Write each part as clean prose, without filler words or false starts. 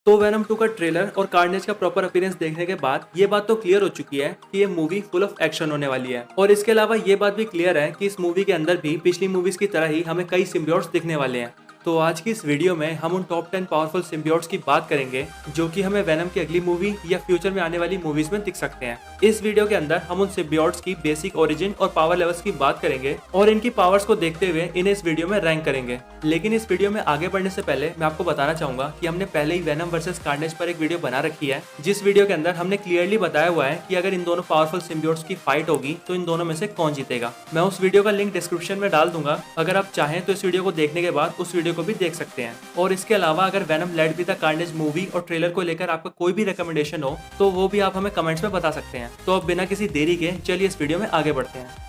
तो वेनम 2 का ट्रेलर और कार्नेज का प्रॉपर अपीयरेंस देखने के बाद ये बात तो क्लियर हो चुकी है कि ये मूवी फुल ऑफ एक्शन होने वाली है। और इसके अलावा ये बात भी क्लियर है कि इस मूवी के अंदर भी पिछली मूवीज की तरह ही हमें कई सिम्बियोट्स दिखने वाले हैं। तो आज की इस वीडियो में हम उन टॉप 10 पावरफुल सिम्बियोट्स की बात करेंगे जो कि हमें वेनम की अगली मूवी या फ्यूचर में आने वाली मूवीज में दिख सकते हैं। इस वीडियो के अंदर हम उन सिम्बियोट्स की बेसिक ओरिजिन और पावर लेवल्स की बात करेंगे और इनकी पावर्स को देखते हुए इन्हें इस वीडियो में रैंक करेंगे। लेकिन इस वीडियो में आगे बढ़ने से पहले मैं आपको बताना चाहूंगा कि हमने पहले ही वेनम वर्सेस कार्नेज पर एक वीडियो बना रखी है, जिस वीडियो के अंदर हमने क्लियरली बताया हुआ है कि अगर इन दोनों पावरफुल सिम्बियोट्स की फाइट होगी तो इन दोनों में से कौन जीतेगा। मैं उस वीडियो का लिंक डिस्क्रिप्शन में डाल दूंगा, अगर आप चाहें तो इस वीडियो को देखने के बाद उस वीडियो को भी देख सकते हैं। और इसके अलावा अगर Venom let be the Carnage movie और ट्रेलर को लेकर आपका कोई भी रिकमेंडेशन हो तो वो भी आप हमें कमेंट्स में बता सकते हैं। तो अब बिना किसी देरी के चलिए इस वीडियो में आगे बढ़ते हैं।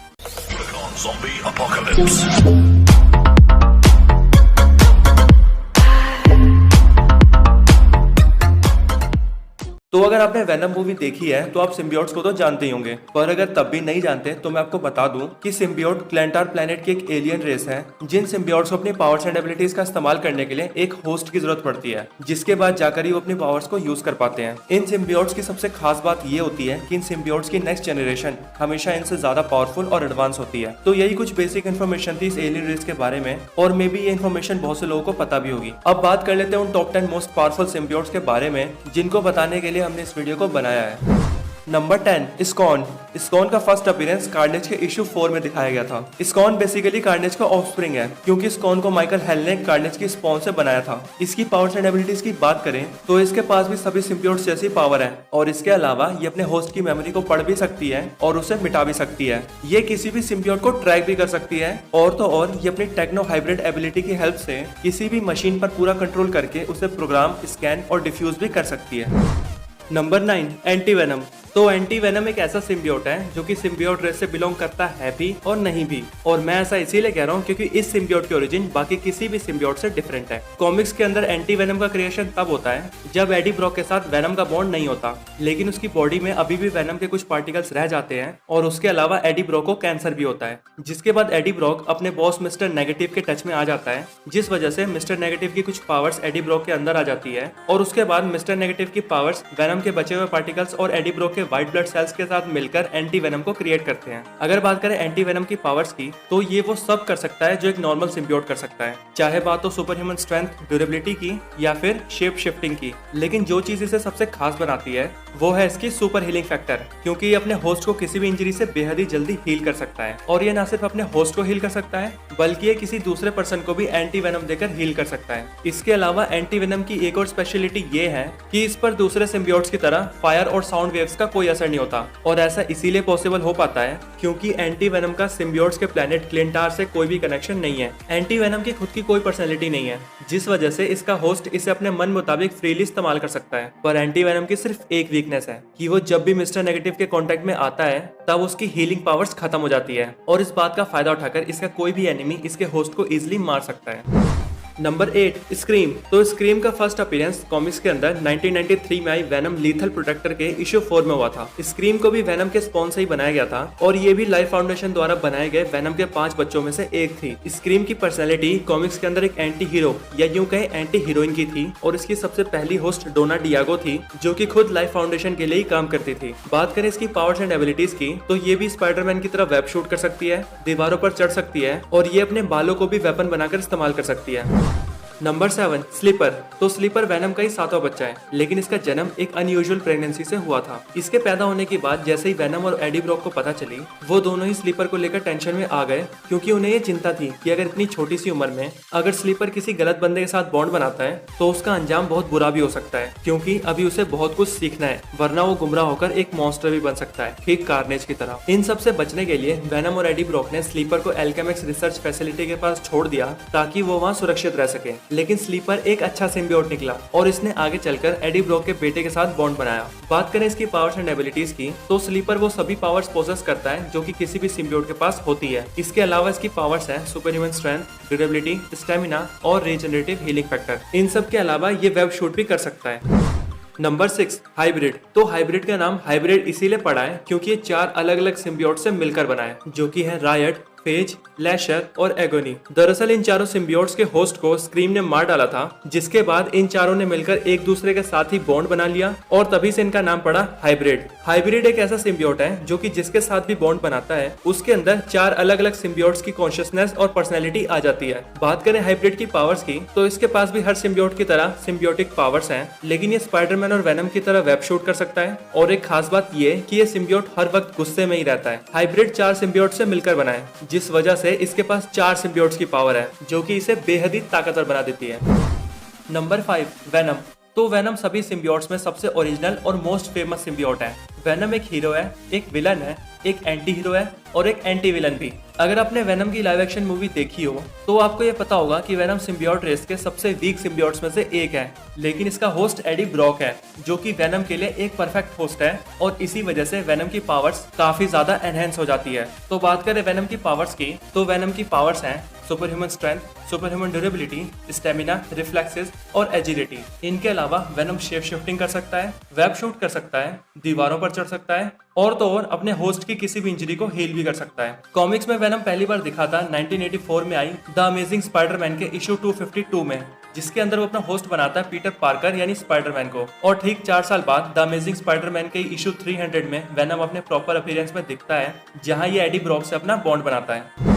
Zombie apocalypse. तो अगर आपने वेनम मूवी देखी है तो आप सिम्बियोट्स को तो जानते ही होंगे, पर अगर तब भी नहीं जानते तो मैं आपको बता दूं कि सिम्बियोट क्लेंटार प्लेनेट की एक एलियन रेस है जिन सिम्बियोट्स को अपनी पावर्स एंड एबिलिटीज का इस्तेमाल करने के लिए एक होस्ट की जरूरत पड़ती है, जिसके बाद जाकर ही वो अपनी पावर्स को यूज कर पाते हैं। इन सिम्बियोट्स की सबसे खास बात ये होती है कि इन सिम्बियोट्स की नेक्स्ट जनरेशन हमेशा इनसे ज्यादा पावरफुल और एडवांस होती है। तो यही कुछ बेसिक इन्फॉर्मेशन थी इस एलियन रेस के बारे में, और मे बी ये इन्फॉर्मेशन बहुत से लोगों को पता भी होगी। अब बात कर लेते हैं उन टॉप 10 मोस्ट पावरफुल सिम्बियोट्स के बारे में जिनको बताने के लिए हमने इस वीडियो को बनाया है। Number 10, ISKCON. इस्कॉन का फर्स्ट अपीयरेंस कार्नेज के इशू 4 में दिखाया गया था। इस्कॉन बेसिकली कार्नेज का ऑफस्प्रिंग है, क्योंकि इस्कॉन को माइकल हेल ने कार्नेज की स्पॉन से बनाया था। इसकी पावर्स एंड एबिलिटीज की बात करें तो इसके पास भी सभी सिम्बियोट्स जैसी पावर है, और इसके अलावा ये अपने होस्ट की मेमोरी को पढ़ भी सकती है और उसे मिटा भी सकती है। ये किसी भी सिम्बियोट को ट्रैक भी कर सकती है, और तो और ये अपनी टेक्नो हाइब्रिड एबिलिटी की हेल्प से किसी भी मशीन पर पूरा कंट्रोल करके उसे प्रोग्राम, स्कैन और डिफ्यूज भी कर सकती है। Number 9, anti venom. तो एंटी वेनम एक ऐसा सिम्बियोट है जो कि सिम्बियोट रेस से बिलोंग करता है भी और नहीं भी, और मैं ऐसा इसीलिए कह रहा हूँ क्योंकि इस सिम्बियोट की ओरिजिन बाकी किसी भी सिम्बियोट से डिफरेंट है। कॉमिक्स के अंदर एंटी वेनम का क्रिएशन तब होता है जब एडी ब्रॉक के साथ वेनम का बॉन्ड नहीं होता, लेकिन उसकी बॉडी में अभी भी वेनम के कुछ पार्टिकल्स रह जाते हैं, और उसके अलावा एडी ब्रॉक को कैंसर भी होता है, जिसके बाद एडी ब्रॉक अपने बॉस मिस्टर नेगेटिव के टच में आ जाता है, जिस वजह से मिस्टर नेगेटिव की कुछ पावर्स एडी ब्रॉक के अंदर आ जाती है, और उसके बाद मिस्टर नेगेटिव की पावर्स वेनम के बचे हुए पार्टिकल्स और एडी ब्रॉक के व्हाइट ब्लड सेल्स के साथ मिलकर एंटी वेनम को क्रिएट करते हैं। अगर बात करें एंटी वेनम की पावर्स की, तो ये वो सब कर सकता है जो एक नॉर्मल सिम्बियोट कर सकता है, चाहे बात हो सुपर ह्यूमन स्ट्रेंथ, ड्यूरेबिलिटी की या फिर शेप शिफ्टिंग की। लेकिन जो चीज इसे सबसे खास बनाती है वो है इसकी सुपर हीलिंग फैक्टर, क्योंकि ये अपने होस्ट को किसी भी इंजरी से बेहद ही जल्दी हील कर सकता है। और ये ना सिर्फ अपने होस्ट को हील कर सकता है, बल्कि ये किसी दूसरे पर्सन को भी एंटी वेनम देकर हील कर सकता है। इसके अलावा एंटी वेनम की एक और स्पेशलिटी ये है कि इस पर दूसरे सिम्बियोट्स की तरह फायर और साउंड वेव्स का कोई असर नहीं होता, और ऐसा इसीलिए पॉसिबल हो पाता है क्योंकि एंटी वेनम का सिम्बियोट्स के प्लेनेट क्लेंटार से कोई भी कनेक्शन नहीं है। एंटी वेनम की खुद की कोई पर्सनैलिटी नहीं है, जिस वजह से इसका होस्ट इसे अपने मन मुताबिक फ्रीली इस्तेमाल कर सकता है। पर एंटी वेनम की सिर्फ एक वीकनेस है कि वो जब भी मिस्टर नेगेटिव के कांटेक्ट में आता है तब उसकी हीलिंग पावर्स खत्म हो जाती है, और इस बात का फायदा उठाकर इसका कोई भी एनिमी इसके होस्ट को इजिली मार सकता है। Number 8, scream. तो स्क्रीम का फर्स्ट अपीयरेंस कॉमिक्स के अंदर 1993 में आई वेनम लीथल प्रोटेक्टर के इशू 4 में हुआ था। स्क्रीम को भी वेनम के स्पॉन से ही बनाया गया था, और ये भी लाइफ फाउंडेशन द्वारा बनाए गए वेनम के 5 बच्चों में से एक थी। स्क्रीम की पर्सनैलिटी कॉमिक्स के अंदर एक एंटी हीरो या यूं कहे एंटी हीरोइन की थी, और इसकी सबसे पहली होस्ट डोना डियागो थी, जो कि खुद लाइफ फाउंडेशन के लिए ही काम करती थी। बात करें इसकी पावर्स एंड एबिलिटीज की, तो ये भी स्पाइडरमैन की तरह वेब शूट कर सकती है, दीवारों पर चढ़ सकती है, और ये अपने बालों को भी वेपन बनाकर इस्तेमाल कर सकती है। Number 7, sleeper. तो स्लीपर वेनम का ही 7वां बच्चा है, लेकिन इसका जन्म एक अनयूजुअल प्रेगनेंसी से हुआ था। इसके पैदा होने के बाद जैसे ही वेनम और एडी ब्रॉक को पता चली, वो दोनों ही स्लीपर को लेकर टेंशन में आ गए, क्योंकि उन्हें ये चिंता थी कि अगर इतनी छोटी सी उम्र में अगर स्लीपर किसी गलत बंदे के साथ बॉन्ड बनाता है तो उसका अंजाम बहुत बुरा भी हो सकता है, क्योंकि अभी उसे बहुत कुछ सीखना है, वरना वो गुमराह होकर एक मॉन्स्टर भी बन सकता है, ठीक कार्नेज की तरह। इन सब से बचने के लिए वेनम और एडी ब्रॉक ने स्लीपर को एल्केमिक्स रिसर्च फैसिलिटी के पास छोड़ दिया ताकि वो वहाँ सुरक्षित रह सके। लेकिन स्लीपर एक अच्छा सिम्बियोट निकला, और इसने आगे चलकर एडी ब्रॉक के बेटे के साथ बॉन्ड बनाया। बात करें इसकी पावर्स एंड एबिलिटीज की, तो स्लीपर वो सभी पावर्स पोजेस करता है जो कि किसी भी सिम्बियोट के पास होती है। इसके अलावा इसकी पावर्स है super human strength, durability, stamina और रीजनरेटिव हीलिंग फैक्टर। इन सब के अलावा ये वेब शूट भी कर सकता है। Number 6, hybrid. तो हाइब्रिड का नाम हाइब्रिड इसीलिए पड़ा है क्योंकि ये 4 अलग अलग सिम्बियोट से मिलकर बना है, जो कि है रायट, फेज, लैशर और एगोनी। दरअसल इन चारों सिम्बियोट्स के होस्ट को स्क्रीम ने मार डाला था, जिसके बाद इन चारों ने मिलकर एक दूसरे के साथ ही बॉन्ड बना लिया और तभी से इनका नाम पड़ा हाइब्रिड। हाइब्रिड एक ऐसा सिम्बियोट है जो कि जिसके साथ भी बॉन्ड बनाता है उसके अंदर 4 अलग अलग सिम्बियोट्स की कॉन्शियसनेस और पर्सनैलिटी आ जाती है। बात करें हाइब्रिड की पावर्स की तो इसके पास भी हर सिम्बियोट की तरह सिम्बियोटिक पावर्स हैं, लेकिन ये स्पाइडरमैन और वेनम की तरह वेब शूट कर सकता है और एक खास बात ये कि ये सिम्बियोट हर वक्त गुस्से में ही रहता है। हाइब्रिड 4 सिम्बियोट से मिलकर बना है, जिस वजह से इसके पास 4 सिम्बियोट्स की पावर है जो कि इसे बेहद ही ताकतवर बना देती है। Number 5, venom. तो वेनम सभी सिम्बियोट्स में सबसे ओरिजिनल और मोस्ट फेमस सिम्बियोट है। वेनम एक हीरो है, एक विलन है, एक एंटी हीरो है और एक एंटी विलन भी। अगर आपने वेनम की लाइव एक्शन मूवी देखी हो तो आपको ये पता होगा कि वेनम सिम्बियोट रेस के सबसे वीक सिम्बियोट्स में से एक है, लेकिन इसका होस्ट एडी ब्रॉक है जो कि वेनम के लिए एक परफेक्ट होस्ट है और इसी वजह से वेनम की पावर्स काफी ज्यादा एनहेंस हो जाती है। तो बात करें वेनम की पावर्स की तो वेनम की पावर्स हैं super human strength, super human durability, stamina, reflexes और एजिलिटी। इनके अलावा वेनम शेप शिफ्टिंग कर सकता है, वेब शूट कर सकता है, दीवारों पर चढ़ सकता है और तो और अपने होस्ट की किसी भी इंजरी को हील भी कर सकता है। कॉमिक्स में वेनम पहली बार दिखा था 1984 में आई द अमेजिंग स्पाइडरमैन के इशू 252 में, जिसके अंदर वो अपना होस्ट बनाता है पीटर पार्कर यानी स्पाइडरमैन को। और ठीक 4 साल बाद द अमेजिंग स्पाइडरमैन के इशू 300 में वेनम अपने प्रॉपर अपीयरेंस में दिखता है, जहां ये एडी ब्रॉक से अपना बॉन्ड बनाता है।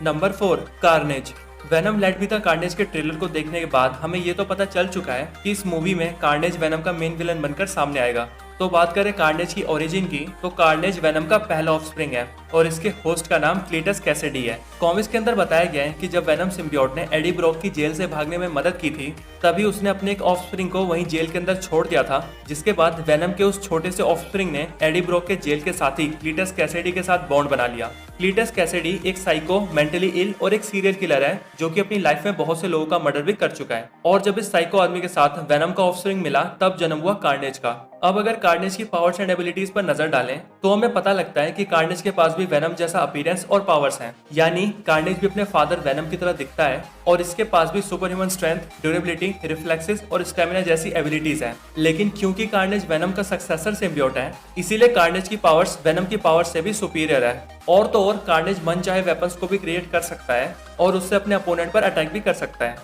Number 4, Carnage. Venom let be the Carnage के ट्रेलर को देखने के बाद हमें ये तो पता चल चुका है कि इस मूवी में कार्नेज वेनम का मेन विलन बनकर सामने आएगा। तो बात करें कार्नेज की ओरिजिन की तो कार्नेज वेनम का पहला ऑफस्प्रिंग है और इसके होस्ट का नाम क्लीटस कैसिडी है। कॉमिक्स के अंदर बताया गया है कि जब वेनम सिम्बियोट ने एडी ब्रॉक की जेल से भागने में मदद की थी तभी उसने अपने एक ऑफस्प्रिंग को वहीं जेल के अंदर छोड़ दिया था, जिसके बाद वेनम के उस छोटे से ऑफस्प्रिंग ने एडी ब्रॉक के जेल के साथ ही क्लीटस कैसिडी के साथ बॉन्ड बना लिया। क्लीटस कैसिडी एक साइको, मेंटली इल और एक सीरियल किलर है जो कि अपनी लाइफ में बहुत से लोगों का मर्डर भी कर चुका है। और जब इस साइको आदमी के साथ वेनम का ऑफस्प्रिंग मिला तब जन्म हुआ कार्नेज का। अब अगर कार्नेज की पावर्स एंड एबिलिटीज पर नजर डालें तो हमें पता लगता है कि कार्नेज के पास भी वेनम जैसा अपीयरेंस और पावर्स हैं, यानी कार्नेज भी अपने फादर वेनम की तरह दिखता है और इसके पास भी super human strength, durability, reflexes और स्टेमिना जैसी एबिलिटीज हैं। लेकिन क्योंकि कार्नेज वेनम का सक्सेसर सिम्बियोट है, इसीलिए कार्नेज की पावर्स वेनम की पावर्स से भी सुपीरियर है। और तो और कार्नेज मन चाहे वेपन्स को भी क्रिएट कर सकता है और उससे अपने अपोनेंट पर अटैक भी कर सकता है।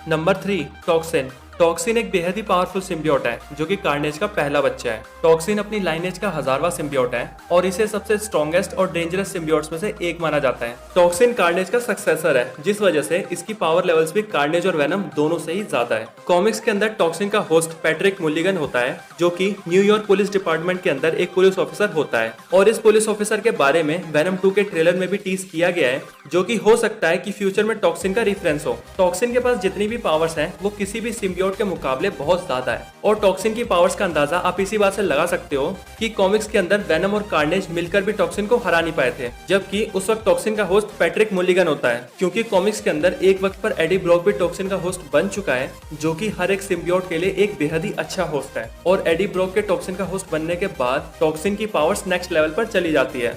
Number 3, toxin. टॉक्सिन एक बेहद ही पावरफुल सिम्बियोट है जो कि कार्नेज का पहला बच्चा है। टॉक्सिन अपनी लाइनेज का 1000वां सिम्बियोट है और इसे सबसे स्ट्रॉन्गेस्ट और डेंजरस सिम्बियोट्स में से एक माना जाता है। टॉक्सिन कार्नेज का सक्सेसर है, जिस वजह से इसकी पावर लेवल्स भी कार्नेज और वेनम दोनों से ही ज्यादा है। कॉमिक्स के अंदर टॉक्सिन का होस्ट पैट्रिक मुलिगन होता है जो कि न्यूयॉर्क पुलिस डिपार्टमेंट के अंदर एक पुलिस ऑफिसर होता है और इस पुलिस ऑफिसर के बारे में वेनम 2 के ट्रेलर में भी टीज किया गया है, जो कि हो सकता है कि फ्यूचर में टॉक्सिन का रिफरेंस हो। टॉक्सिन के पास जितनी भी पावर्स हैं वो किसी भी सिम्बियोट के मुकाबले बहुत ज्यादा है और टॉक्सिन की पावर्स का अंदाजा आप इसी बात से लगा सकते हो कि कॉमिक्स के अंदर वेनम और कार्नेज मिलकर भी टॉक्सिन को हरा नहीं पाए थे, जबकि उस वक्त टॉक्सिन का होस्ट पैट्रिक मुलिगन होता है। क्योंकि कॉमिक्स के अंदर एक वक्त पर एडी ब्रॉक भी टॉक्सिन का होस्ट बन चुका है, जो कि हर एक सिम्बियोट के लिए एक बेहद ही अच्छा होस्ट है। और एडी ब्रॉक के टॉक्सिन का होस्ट बनने के बाद टॉक्सिन की पावर्स नेक्स्ट लेवल पर चली जाती है।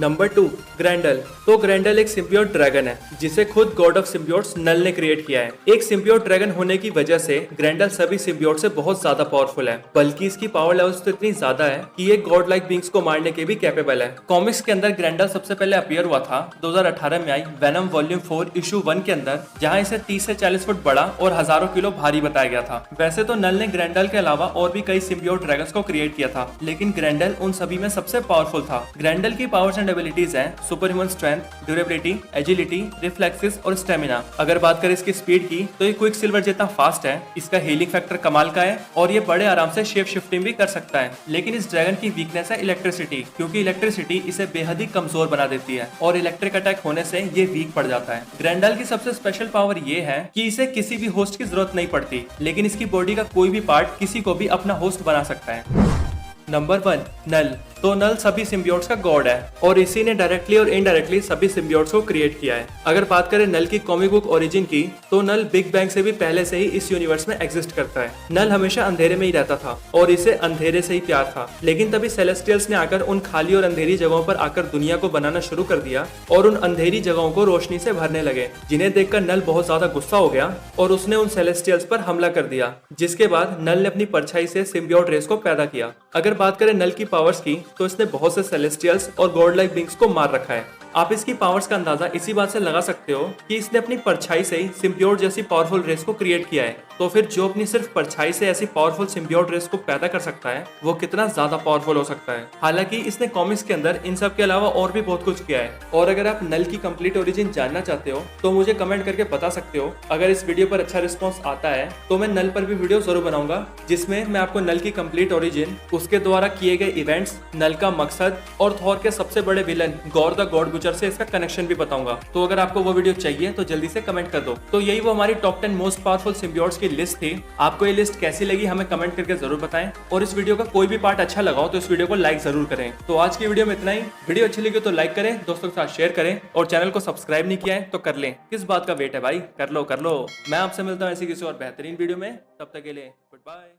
नंबर 2, ग्रैंडल। तो ग्रैंडल एक सिम्बियोट ड्रैगन है जिसे खुद गॉड ऑफ सिम्बियोट्स नल ने क्रिएट किया है। एक सिम्बियोट ड्रैगन होने की वजह से ग्रैंडल सभी सिम्बियोट से बहुत ज्यादा पावरफुल है, बल्कि इसकी पावर लेवल्स तो इतनी ज्यादा है कि ये गॉड लाइक बींग्स को मारने के भी कैपेबल है। कॉमिक्स के अंदर ग्रैंडल सबसे पहले अपीयर हुआ था 2018 में आई वेनम वॉल्यूम 4 इशू 1 के अंदर, जहाँ इसे 30 से 40 फुट बड़ा और हजारों किलो भारी बताया गया था। वैसे तो नल ने ग्रैंडल के अलावा और भी कई सिम्बियोट ड्रैगन्स को क्रिएट किया था, लेकिन ग्रैंडल उन सभी में सबसे पावरफुल था। ग्रैंडल की पावर्स एंड एबिलिटीज हैं super human strength, durability, agility, reflexes और स्टेमिना। अगर बात करें इसकी स्पीड की तो ये क्विक सिल्वर जितना फास्ट है, इसका हीलिंग फैक्टर कमाल का है और ये बड़े आराम से शेप शिफ्टिंग भी कर सकता है। लेकिन इस ड्रैगन की वीकनेस है इलेक्ट्रिसिटी, क्योंकि इलेक्ट्रिसिटी इसे बेहद ही कमजोर बना देती है और इलेक्ट्रिक अटैक होने से ये वीक पड़ जाता है। ग्रैंडल की सबसे स्पेशल पावर ये है कि इसे किसी भी होस्ट की जरूरत नहीं पड़ती, लेकिन इसकी बॉडी का कोई भी पार्ट किसी को भी अपना होस्ट बना सकता है। नंबर 1, नल। तो नल सभी सिम्बियोट्स का गॉड है और इसी ने डायरेक्टली और इनडायरेक्टली सभी सिम्बियोट्स को क्रिएट किया है। अगर बात करें नल की कॉमिक बुक ओरिजिन की तो नल बिग बैंग से भी पहले से ही इस यूनिवर्स में एग्जिस्ट करता है। नल हमेशा अंधेरे में ही रहता था और इसे अंधेरे से ही प्यार था, लेकिन तभी सेलेस्टियल्स ने आकर उन खाली और अंधेरी जगहों पर आकर दुनिया को बनाना शुरू कर दिया और उन अंधेरी जगहों को रोशनी से भरने लगे, जिन्हें देखकर नल बहुत ज्यादा गुस्सा हो गया और उसने उन सेलेस्टियल्स पर हमला कर दिया, जिसके बाद नल ने अपनी परछाई से सिम्बियोट रेस को पैदा किया। अगर बात करें नल की पावर्स की तो इसने बहुत से सेलेस्टियल्स और गॉड लाइक बींग्स को मार रखा है। आप इसकी पावर्स का अंदाजा इसी बात से लगा सकते हो कि इसने अपनी परछाई से ही सिम्बियोट जैसी पावरफुल रेस को क्रिएट किया है। तो फिर जो अपनी सिर्फ परछाई से ऐसी पावरफुल सिम्बियोट रेस को पैदा कर सकता है वो कितना ज्यादा पावरफुल हो सकता है। हालांकि इसने कॉमिक्स के अंदर इन सब के अलावा और भी बहुत कुछ किया है। और अगर आप नल की कंप्लीट ओरिजिन जानना चाहते हो तो मुझे कमेंट करके बता सकते हो। अगर इस वीडियो पर अच्छा रिस्पॉन्स आता है तो मैं नल पर भी वीडियो जरूर बनाऊंगा, जिसमें मैं आपको नल की कंप्लीट ओरिजिन, उसके द्वारा किए गए इवेंट्स, नल का मकसद और थॉर के सबसे बड़े villain gore the God butcher से इसका कनेक्शन भी बताऊंगा। तो अगर आपको वो वीडियो चाहिए तो जल्दी से कमेंट कर दो। तो यही वो हमारी टॉप 10 मोस्ट पावरफुल सिम्बियोट्स की लिस्ट थी। आपको ये लिस्ट कैसी लगी हमें कमेंट करके जरूर बताएं। और इस वीडियो का कोई भी पार्ट अच्छा लगा हो तो इस वीडियो को लाइक जरूर करें। तो आज की वीडियो में इतना ही। वीडियो अच्छी लगी तो लाइक करें, दोस्तों के साथ शेयर करें और चैनल को सब्सक्राइब नहीं किया है तो कर लें। किस बात का वेट है भाई, कर लो कर लो। मैं आपसे मिलता हूँ ऐसी किसी और बेहतरीन वीडियो में। तब तक के लिए गुड बाय।